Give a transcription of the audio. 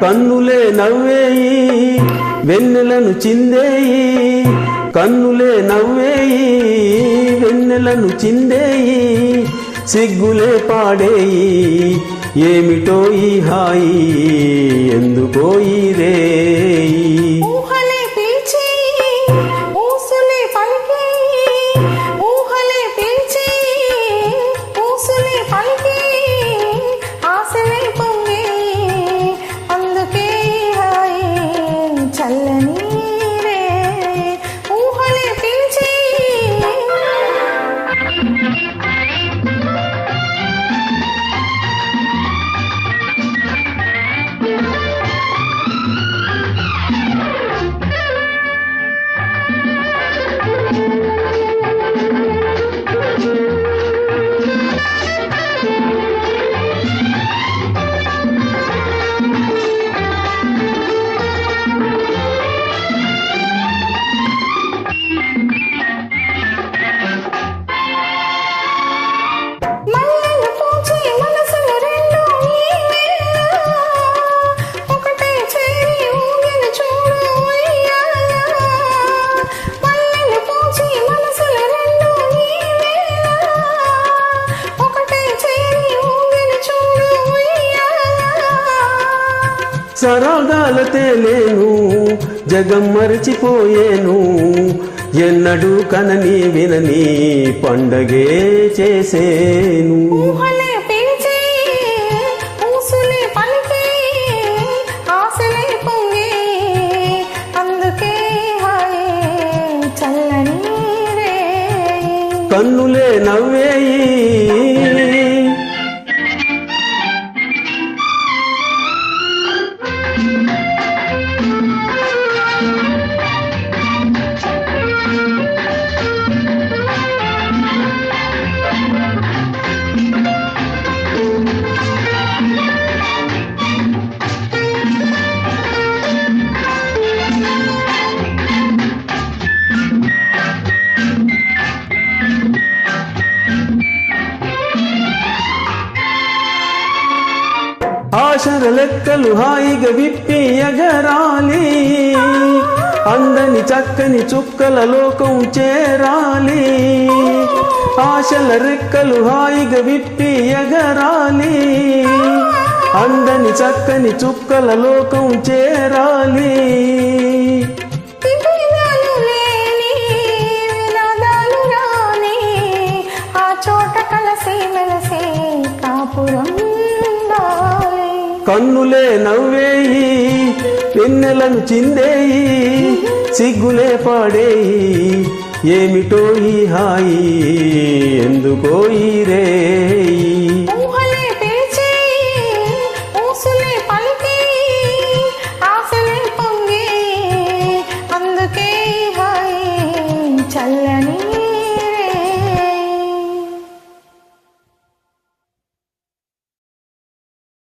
కన్నులే నవ్వేయి వెన్నెలను చిందేయి, కన్నులే నవ్వేయి వెన్నెలను చిందేయి, సిగ్గులే పాడేయి ఏమిటో ఈ హాయి ఎందుకో ఈ రేయి. ఊహలే పిలిచి ఊసులే పలికి, ఊహలే పిలిచి ఊసులే పలికి, ఆశలే పొంగి అందుకే హాయి చల్లని రే. ఊహలే పిలిచి సరాగాల తేలేను జగం మరచిపోయేను, ఎన్నడూ కనని వినని పండగే చేసేను. ఊహలే పిలిచి ఊసులే పలికి, ఆశలే పొంగి అందుకే హాయి చల్లని రే. కన్నులే నవ్వేయి ఆశల లెక్కలు హాయిగా విప్పి ఎగరాలి, అందని చక్కని చుక్కల లోకం చేరాలి. ఆశల రెక్కలు హాయిగా విప్పి ఎగరాలి, అందని చక్కని చుక్కల లోకం చేరాలి. ఆ చోట కలసి మెలసి కాపురం కన్నులే నవ్వేయి వెన్నెలను చిందేయి, సిగ్గులే పాడేయి ఏమిటో ఈ హాయి ఎందుకో ఈ